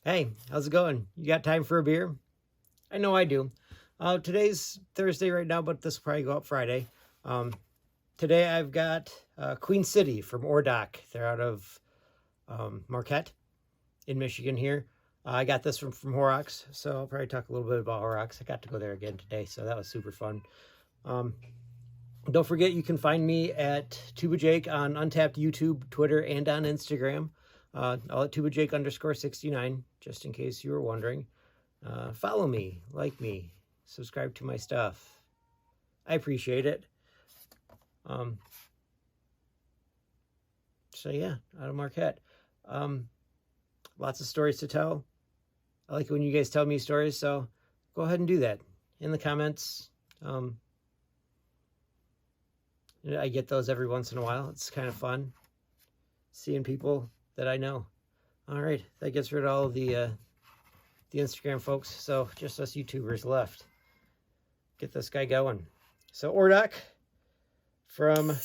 Hey, how's it going? You got time for a beer? I know I do. Today's Thursday right now, but this will probably go up Friday. Um, Today I've got Queen City from Ordoc. They're out of Marquette in Michigan here. I got this from Horrocks, so I'll probably talk a little bit about Horrocks. I got to go there again today, so that was super fun. Um, don't forget, you can find me at Tuba Jake on Untapped YouTube, Twitter, and on Instagram. All at Tuba Jake _69, just in case you were wondering. Follow me, like me, subscribe to my stuff. I appreciate it. Um, so yeah, out of Marquette. Lots of stories to tell. I like it when you guys tell me stories, so go ahead and do that in the comments. I get those every once in a while. It's kind of fun seeing people that I know. All right, that gets rid of all of the Instagram folks. So just us YouTubers left. Get this guy going. So Ordoc from,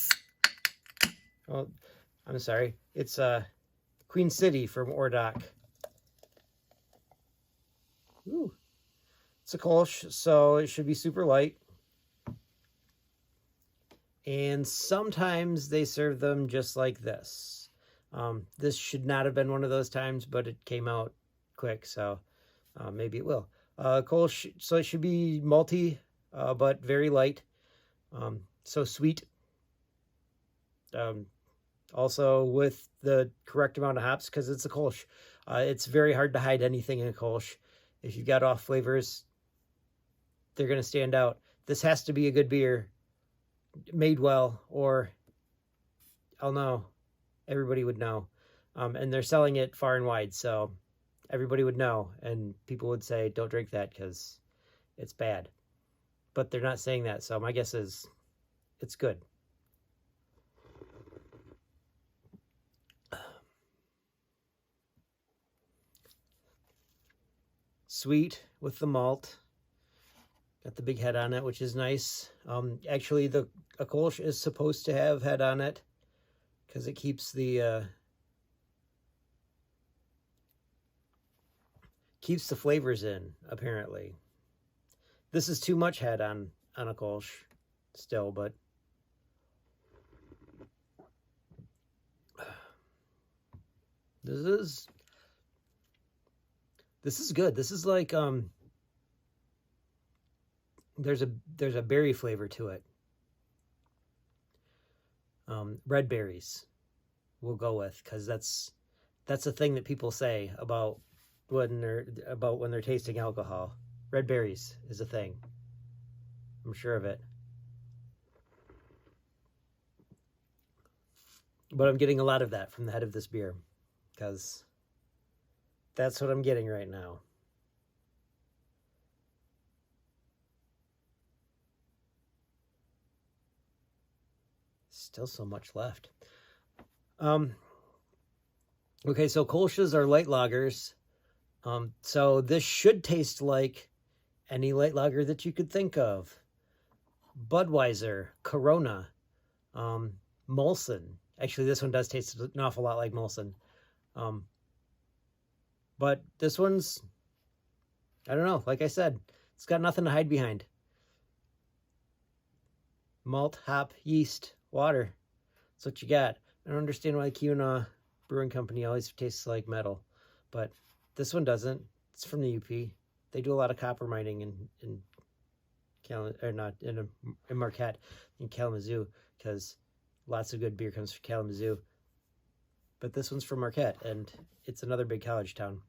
oh, I'm sorry. It's Queen City from Ordoc. Ooh, it's a Kölsch, so it should be super light. And sometimes they serve them just like this. This should not have been one of those times, but it came out quick, so maybe it will. Kölsch, so it should be malty, but very light. So sweet. Also with the correct amount of hops, because it's a Kölsch. It's very hard to hide anything in a Kölsch. If you've got off flavors, they're going to stand out. This has to be a good beer, made well, or I'll know. Everybody would know. And they're selling it far and wide, so everybody would know. And people would say, don't drink that because it's bad. But they're not saying that, so my guess is it's good. Sweet with the malt. Got the big head on it, which is nice. Actually, a Kölsch is supposed to have head on it because it keeps the flavors in, apparently. This is too much head on a Kölsch still, but this is good. This is like there's a berry flavor to it. Red berries we'll go with, because that's a thing that people say about when they're tasting alcohol. Red berries is a thing. I'm sure of it. But I'm getting a lot of that from the head of this beer, because that's what I'm getting right now. Still so much left. Okay, so Kölsches are light lagers. So this should taste like any light lager that you could think of. Budweiser, Corona, Molson. Actually, this one does taste an awful lot like Molson. But this one's, I don't know, like I said, it's got nothing to hide behind. Malt, hop, yeast, water. That's what you got. I don't understand why Keweenaw Brewing Company always tastes like metal, but this one doesn't. It's from the UP. They do a lot of copper mining in Marquette, in Kalamazoo, because lots of good beer comes from Kalamazoo. But this one's from Marquette, and it's another big college town.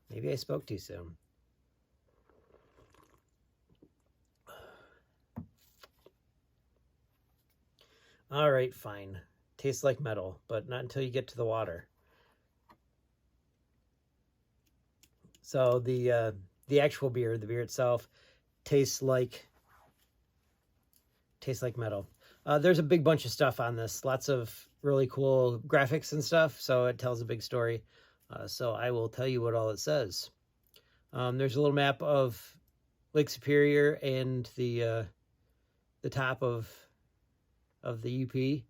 Maybe I spoke too soon. All right, fine. Tastes like metal, but not until you get to the water. So the actual beer, the beer itself, tastes like metal. There's a big bunch of stuff on this. Lots of really cool graphics and stuff, so it tells a big story. So I will tell you what all it says. There's a little map of Lake Superior and the the top of the UP. It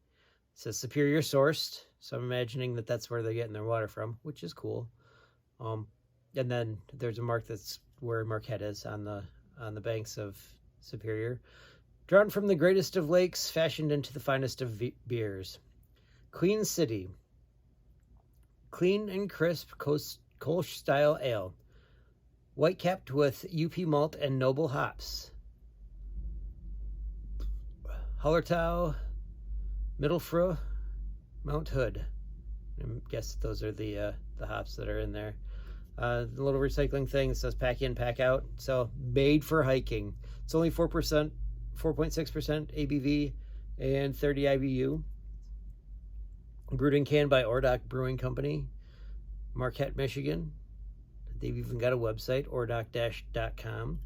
says Superior Sourced, so I'm imagining that that's where they're getting their water from, which is cool. And then there's a mark that's where Marquette is on the banks of Superior. Drawn from the greatest of lakes, fashioned into the finest of beers. Queen City. Clean and crisp Kölsch-style ale. White capped with UP malt and noble hops. Hallertau, Mittelfrüh, Mount Hood. I guess those are the hops that are in there. The little recycling thing that says pack in, pack out. So made for hiking. It's only 4%, 4.6% ABV and 30 IBU. Brewed and canned by Ordock Brewing Company, Marquette, Michigan. They've even got a website, ordock-.com.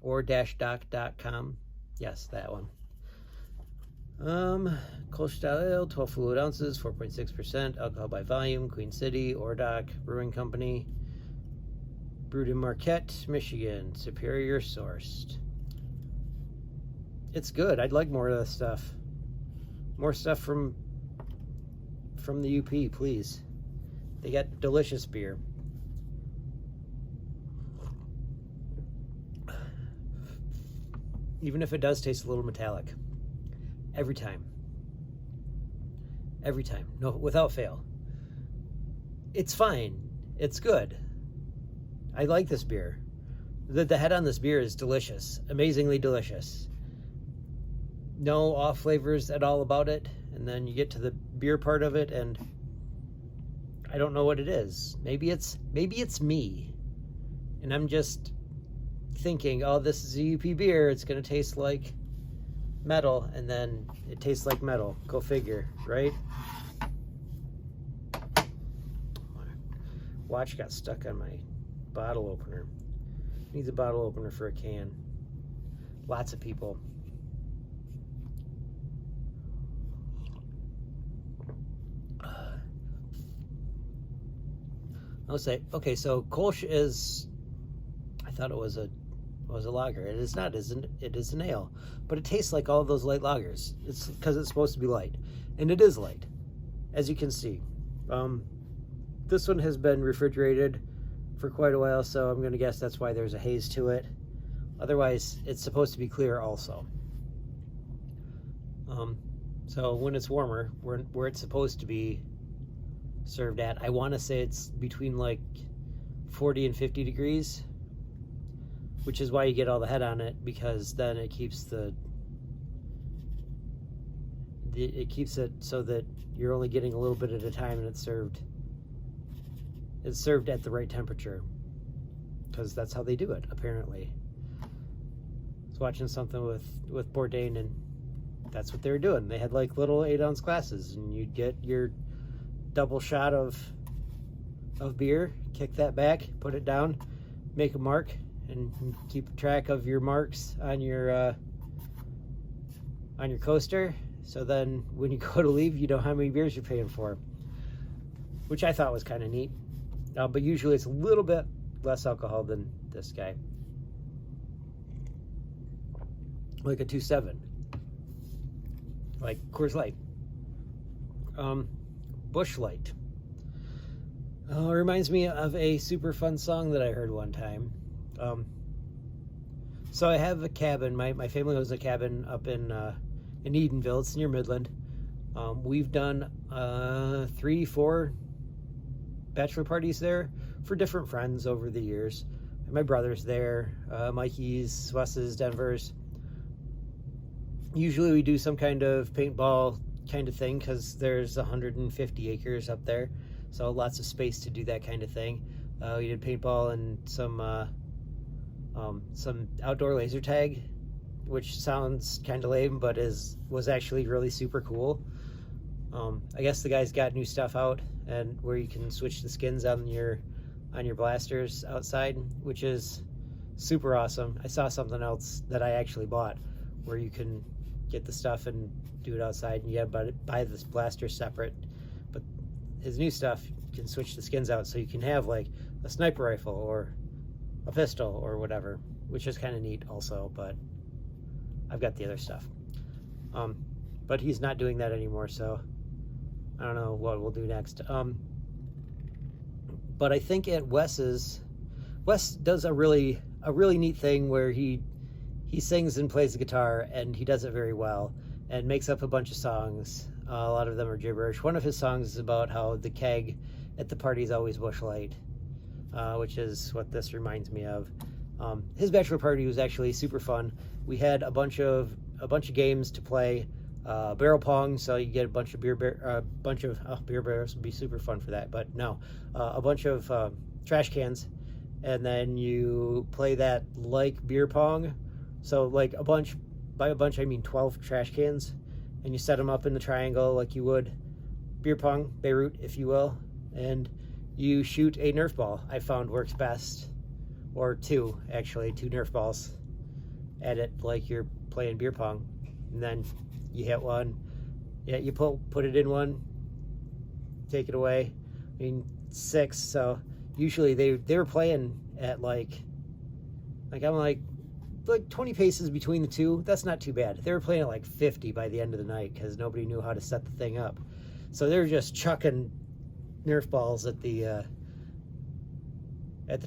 Or-doc.com. Yes, that one. Kölsch style ale, 12 fluid ounces, 4.6% alcohol by volume. Queen City, Ordock Brewing Company. Brewed in Marquette, Michigan. Superior Sourced. It's good. I'd like more of this stuff. More stuff from the UP, please. They got delicious beer. Even if it does taste a little metallic. Every time. Every time. No, without fail. It's fine. It's good. I like this beer. The head on this beer is delicious. Amazingly delicious. No off flavors at all about it. And then you get to the beer part of it and I don't know what it is. Maybe it's me. And I'm just thinking, oh, this is a UP beer. It's going to taste like metal. And then it tastes like metal. Go figure, right? Watch got stuck on my bottle opener. Needs a bottle opener for a can. Lots of people. I'll say, okay, so Kölsch is, I thought it was a lager. It is not, isn't it? It is an ale. But it tastes like all of those light lagers. It's because it's supposed to be light. And it is light, as you can see. This one has been refrigerated for quite a while, so I'm going to guess that's why there's a haze to it. Otherwise, it's supposed to be clear also. So when it's warmer, where it's supposed to be served at, I want to say it's between like 40 and 50 degrees, which is why you get all the head on it, because then it keeps it so that you're only getting a little bit at a time, and it's served at the right temperature, because that's how they do it, apparently. I was watching something with Bourdain, and that's what they were doing. They had like little 8-ounce glasses, and you'd get your double shot of beer, kick that back, put it down, make a mark, and keep track of your marks on your coaster, so then when you go to leave, you know how many beers you're paying for, which I thought was kind of neat. But usually it's a little bit less alcohol than this guy, like a 2.7, like Coors Light. Busch Light. Reminds me of a super fun song that I heard one time. So I have a cabin. My family owns a cabin up in Edenville. It's near Midland. We've done 3-4 bachelor parties there for different friends over the years. My brother's there, Mikey's, Wes's, Denver's. Usually we do some kind of paintball kind of thing, because there's 150 acres up there, so lots of space to do that kind of thing. We did paintball and some outdoor laser tag, which sounds kind of lame, but was actually really super cool. I guess the guys got new stuff out, and where you can switch the skins on your blasters outside, which is super awesome. I saw something else that I actually bought where you can get the stuff and do it outside, and yeah, but buy this blaster separate. But his new stuff, you can switch the skins out, so you can have like a sniper rifle or a pistol or whatever, which is kind of neat also, but I've got the other stuff. But he's not doing that anymore, so I don't know what we'll do next. But I think at Wes does a really neat thing where he sings and plays the guitar, and he does it very well, and makes up a bunch of songs. A lot of them are gibberish. One of his songs is about how the keg at the party is always Busch Light, which is what this reminds me of. His bachelor party was actually super fun. We had a bunch of games to play. Barrel pong, so you get a bunch of beer barrels would be super fun for that, but no, a bunch of trash cans, and then you play that like beer pong. So like by a bunch I mean 12 trash cans, and you set them up in the triangle like you would beer pong, Beirut, if you will, and you shoot a Nerf ball. I found works best, or two Nerf balls at it like you're playing beer pong, and then you hit one, you put it in one, take it away. I mean, 6. So usually they were playing at like I'm like 20 paces between the two. That's not too bad. They were playing at like 50 by the end of the night because nobody knew how to set the thing up. So they were just chucking Nerf balls at the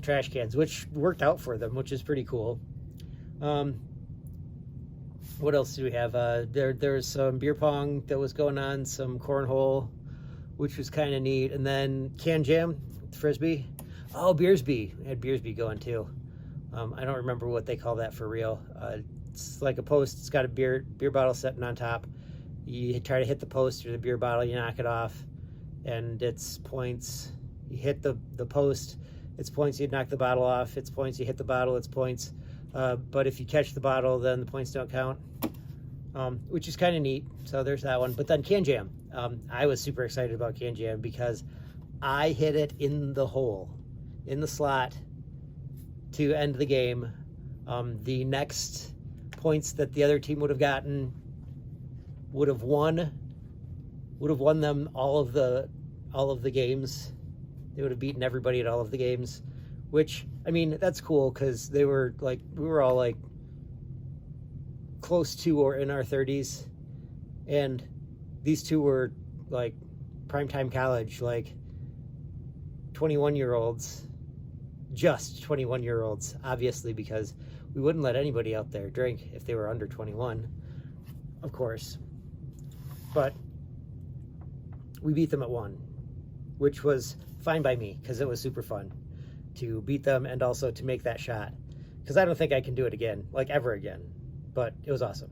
trash cans, which worked out for them, which is pretty cool. What else do we have? There's some beer pong that was going on, some cornhole, which was kind of neat, and then can jam, frisbee. Oh, Beersby. We had Beersby going too. I don't remember what they call that for real. It's like a post. It's got a beer bottle sitting on top. You try to hit the post or the beer bottle, you knock it off, and it's points. You hit the post, it's points. You knock the bottle off, it's points. You hit the bottle, it's points. But if you catch the bottle, then the points don't count, which is kind of neat. So there's that one. But then Can Jam. I was super excited about Can Jam because I hit it in the hole, in the slot to end the game. The next points that the other team would have gotten would have won them all of the games. They would have beaten everybody at all of the games, which, I mean, that's cool because we were all like close to or in our 30s, and these two were like primetime college, like 21-year-olds, just 21-year-olds, obviously, because we wouldn't let anybody out there drink if they were under 21, of course. But we beat them at 1, which was fine by me because it was super fun to beat them and also to make that shot, because I don't think I can do it again, like ever again, but it was awesome.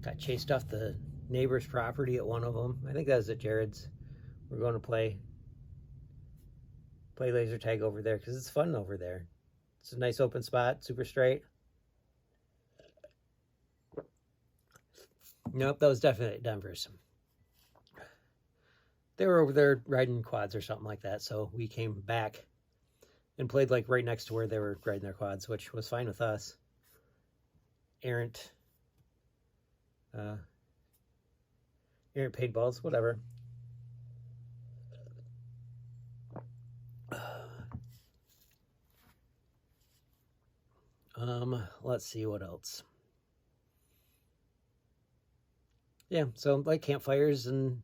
Got chased off the neighbor's property at one of them. I think that was at Jared's. We're going to play laser tag over there because it's fun over there. It's a nice open spot, super straight. Nope, that was definitely at Denver's. They were over there riding quads or something like that, so we came back and played like right next to where they were riding their quads, which was fine with us. Errant paintballs, whatever. Let's see what else. Yeah, so like campfires, and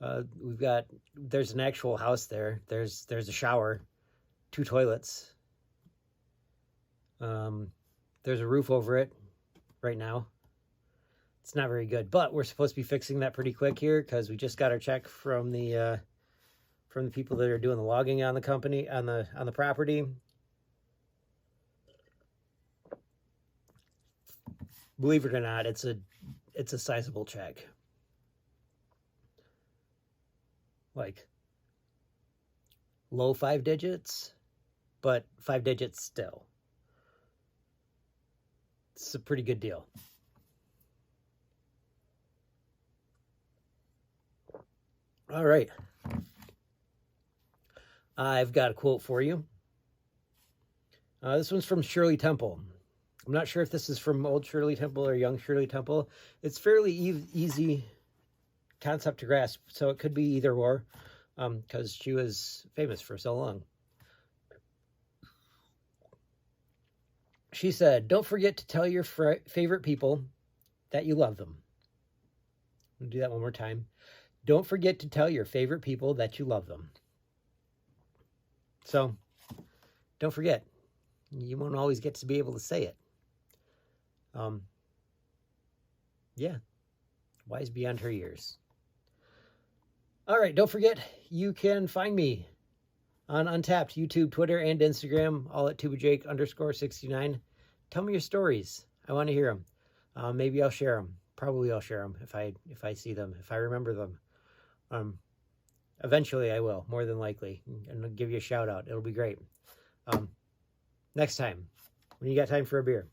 there's an actual house there. There's a shower, 2 toilets. There's a roof over it right now. It's not very good, but we're supposed to be fixing that pretty quick here because we just got our check from the people that are doing the logging on the company on the property. Believe it or not, it's a sizable check. Like low 5 digits, but 5 digits still. It's a pretty good deal. All right. I've got a quote for you. This one's from Shirley Temple. I'm not sure if this is from old Shirley Temple or young Shirley Temple. It's fairly easy concept to grasp. So it could be either or, because she was famous for so long. She said, "Don't forget to tell your favorite people that you love them." I'll do that one more time. Don't forget to tell your favorite people that you love them. So, don't forget. You won't always get to be able to say it. Yeah, wise beyond her years. All right, don't forget, you can find me on Untapped, YouTube, Twitter, and Instagram, all at tubajake_69. Tell me your stories. I want to hear them. Maybe I'll share them. Probably I'll share them if I see them, if I remember them. Eventually I will, more than likely, and I'll give you a shout out. It'll be great. Next time, when you got time for a beer.